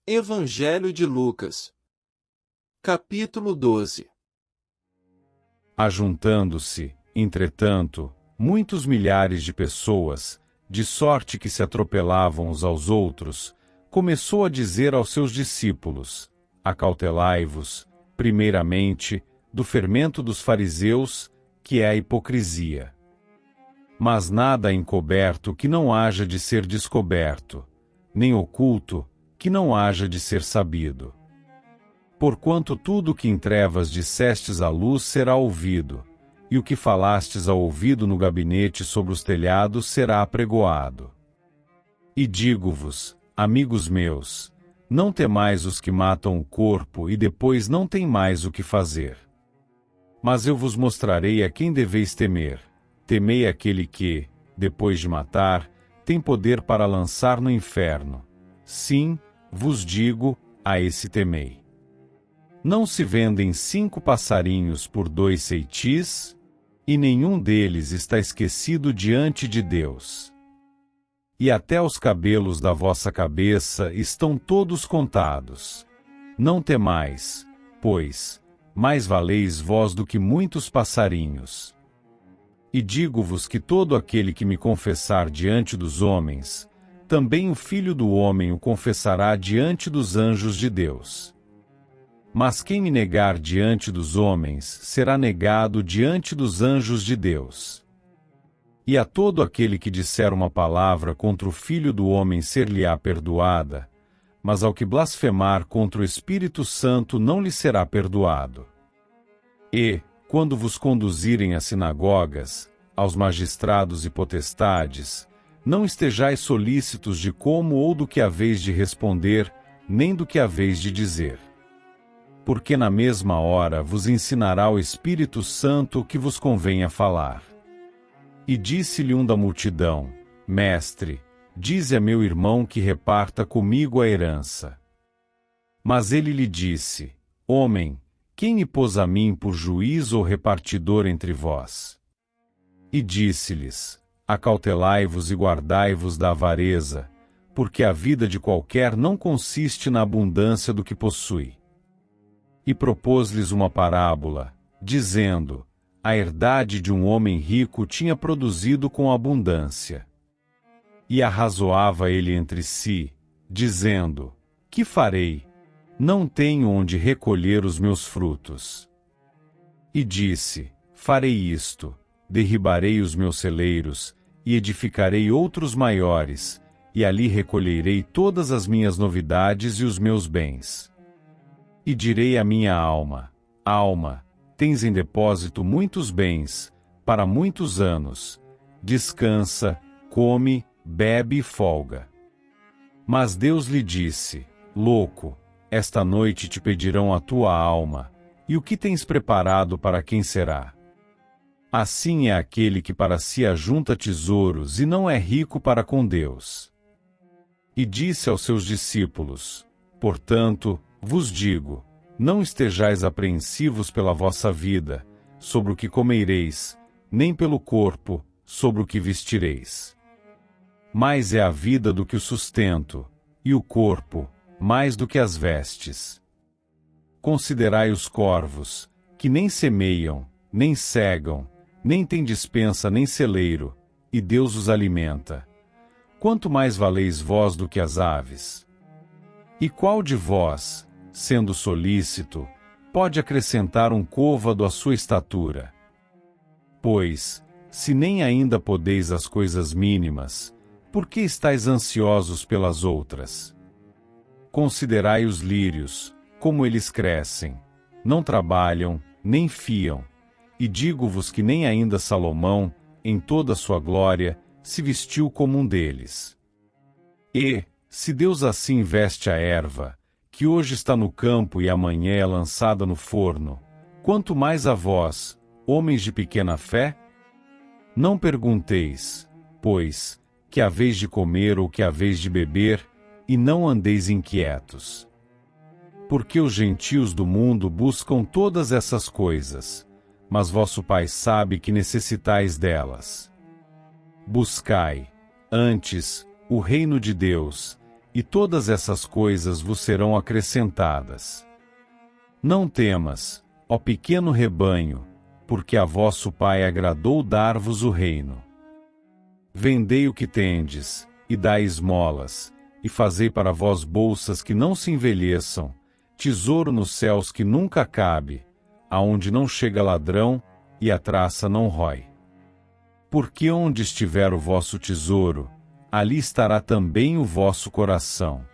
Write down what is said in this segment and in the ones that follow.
Evangelho de Lucas, capítulo 12. Ajuntando-se, entretanto, muitos milhares de pessoas, de sorte que se atropelavam uns aos outros, começou a dizer aos seus discípulos: Acautelai-vos, primeiramente, do fermento dos fariseus, que é a hipocrisia. Mas nada encoberto que não haja de ser descoberto, nem oculto que não haja de ser sabido. Porquanto tudo o que em trevas dissestes à luz será ouvido, e o que falastes ao ouvido no gabinete sobre os telhados será apregoado. E digo-vos, amigos meus, não temais os que matam o corpo e depois não têm mais o que fazer. Mas eu vos mostrarei a quem deveis temer. Temei aquele que, depois de matar, tem poder para lançar no inferno. Sim, vos digo, a esse temei. Não se vendem 5 passarinhos por 2 ceitis? E nenhum deles está esquecido diante de Deus. E até os cabelos da vossa cabeça estão todos contados. Não temais, pois, mais valeis vós do que muitos passarinhos. E digo-vos que todo aquele que me confessar diante dos homens, também o Filho do Homem o confessará diante dos anjos de Deus. Mas quem me negar diante dos homens, será negado diante dos anjos de Deus. E a todo aquele que disser uma palavra contra o Filho do Homem ser-lhe-á perdoada, mas ao que blasfemar contra o Espírito Santo não lhe será perdoado. E, quando vos conduzirem às sinagogas, aos magistrados e potestades, não estejais solícitos de como ou do que haveis de responder, nem do que haveis de dizer. Porque na mesma hora vos ensinará o Espírito Santo o que vos convenha falar. E disse-lhe um da multidão: Mestre, dize a meu irmão que reparta comigo a herança. Mas ele lhe disse: Homem, quem me pôs a mim por juiz ou repartidor entre vós? E disse-lhes: Acautelai-vos e guardai-vos da avareza, porque a vida de qualquer não consiste na abundância do que possui. E propôs-lhes uma parábola, dizendo: A herdade de um homem rico tinha produzido com abundância. E arrazoava ele entre si, dizendo: Que farei? Não tenho onde recolher os meus frutos. E disse: Farei isto: derribarei os meus celeiros, e edificarei outros maiores, e ali recolherei todas as minhas novidades e os meus bens. E direi à minha alma: Alma, tens em depósito muitos bens, para muitos anos. Descansa, come, bebe e folga. Mas Deus lhe disse: Louco, esta noite te pedirão a tua alma, e o que tens preparado para quem será? Assim é aquele que para si ajunta tesouros e não é rico para com Deus. E disse aos seus discípulos: Portanto, vos digo, não estejais apreensivos pela vossa vida, sobre o que comereis, nem pelo corpo, sobre o que vestireis. Mais é a vida do que o sustento, e o corpo, mais do que as vestes. Considerai os corvos, que nem semeiam, nem cegam, nem têm despensa nem celeiro, e Deus os alimenta. Quanto mais valeis vós do que as aves? E qual de vós, sendo solícito, pode acrescentar um côvado à sua estatura? Pois, se nem ainda podeis as coisas mínimas, por que estáis ansiosos pelas outras? Considerai os lírios, como eles crescem, não trabalham, nem fiam, e digo-vos que nem ainda Salomão, em toda a sua glória, se vestiu como um deles. E, se Deus assim veste a erva, que hoje está no campo e amanhã é lançada no forno, quanto mais a vós, homens de pequena fé? Não pergunteis, pois, que haveis de comer ou que haveis de beber, e não andeis inquietos. Porque os gentios do mundo buscam todas essas coisas, mas vosso Pai sabe que necessitais delas. Buscai, antes, o reino de Deus, e todas essas coisas vos serão acrescentadas. Não temas, ó pequeno rebanho, porque a vosso Pai agradou dar-vos o reino. Vendei o que tendes, e dai esmolas, e fazei para vós bolsas que não se envelheçam, tesouro nos céus que nunca acabe, aonde não chega ladrão, e a traça não rói. Porque onde estiver o vosso tesouro, ali estará também o vosso coração.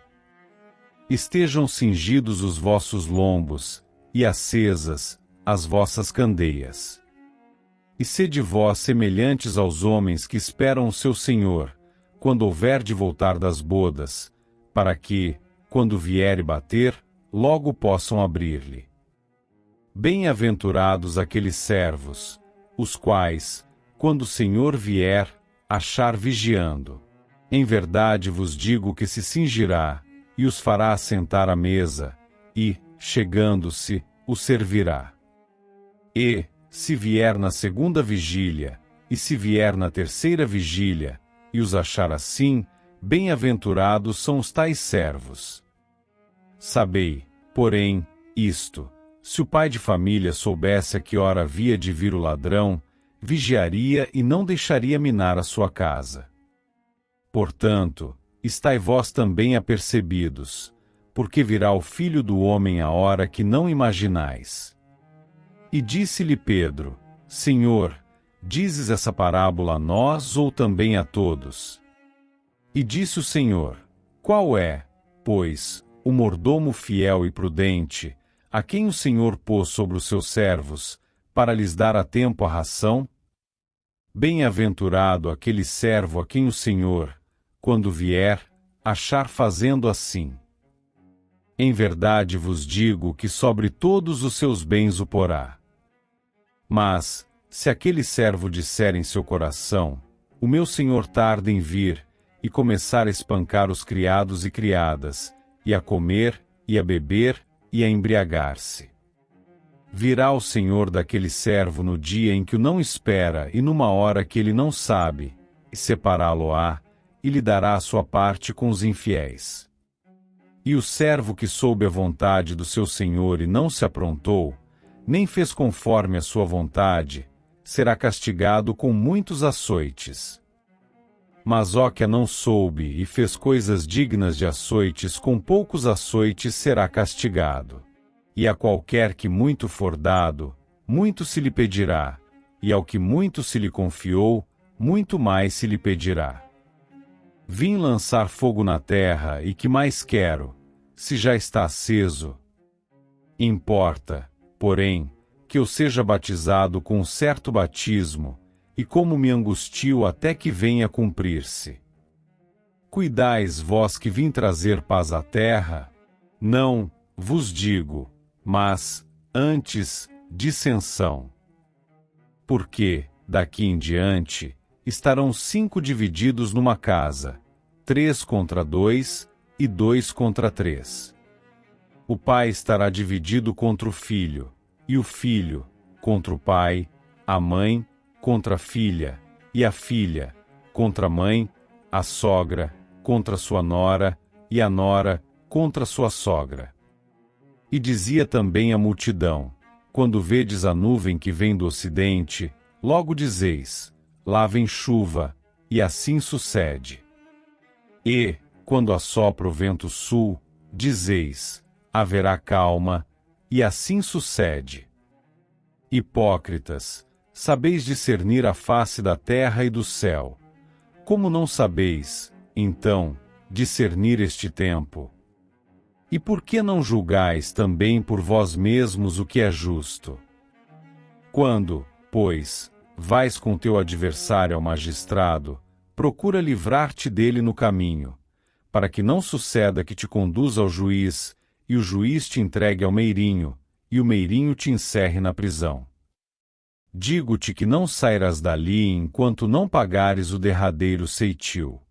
Estejam cingidos os vossos lombos, e acesas as vossas candeias. E sede vós semelhantes aos homens que esperam o seu Senhor, quando houver de voltar das bodas, para que, quando vier e bater, logo possam abrir-lhe. Bem-aventurados aqueles servos, os quais, quando o Senhor vier, achar vigiando. Em verdade vos digo que se cingirá, e os fará assentar à mesa, e, chegando-se, os servirá. E, se vier na segunda vigília, e se vier na terceira vigília, e os achar assim, bem-aventurados são os tais servos. Sabei, porém, isto: se o pai de família soubesse a que hora havia de vir o ladrão, vigiaria e não deixaria minar a sua casa. Portanto, estai vós também apercebidos, porque virá o Filho do Homem à hora que não imaginais. E disse-lhe Pedro: Senhor, dizes essa parábola a nós ou também a todos? E disse o Senhor: Qual é, pois, o mordomo fiel e prudente, a quem o Senhor pôs sobre os seus servos, para lhes dar a tempo a ração? Bem-aventurado aquele servo a quem o Senhor, quando vier, achar fazendo assim. Em verdade vos digo que sobre todos os seus bens o porá. Mas, se aquele servo disser em seu coração: o meu senhor tarda em vir, e começar a espancar os criados e criadas, e a comer, e a beber, e a embriagar-se. Virá o senhor daquele servo no dia em que o não espera e numa hora que ele não sabe, e separá-lo-á, e lhe dará a sua parte com os infiéis. E o servo que soube a vontade do seu senhor e não se aprontou, nem fez conforme a sua vontade, será castigado com muitos açoites. Mas ó que a não soube e fez coisas dignas de açoites, com poucos açoites será castigado. E a qualquer que muito for dado, muito se lhe pedirá, e ao que muito se lhe confiou, muito mais se lhe pedirá. Vim lançar fogo na terra, e que mais quero, se já está aceso? Importa, porém, que eu seja batizado com um certo batismo, e como me angustio até que venha a cumprir-se. Cuidais vós que vim trazer paz à terra? Não, vos digo, mas, antes, dissensão. Porque, daqui em diante, estarão 5 divididos numa casa, 3 contra 2, e 2 contra 3. O pai estará dividido contra o filho, e o filho, contra o pai, a mãe, contra a filha, e a filha, contra a mãe, a sogra, contra sua nora, e a nora, contra sua sogra. E dizia também a multidão: quando vedes a nuvem que vem do ocidente, logo dizeis: lá vem chuva, e assim sucede. E, quando assopra o vento sul, dizeis: haverá calma, e assim sucede. Hipócritas, sabeis discernir a face da terra e do céu. Como não sabeis, então, discernir este tempo? E por que não julgais também por vós mesmos o que é justo? Quando, pois, vais com teu adversário ao magistrado, procura livrar-te dele no caminho, para que não suceda que te conduza ao juiz, e o juiz te entregue ao meirinho, e o meirinho te encerre na prisão. Digo-te que não sairás dali enquanto não pagares o derradeiro ceitil.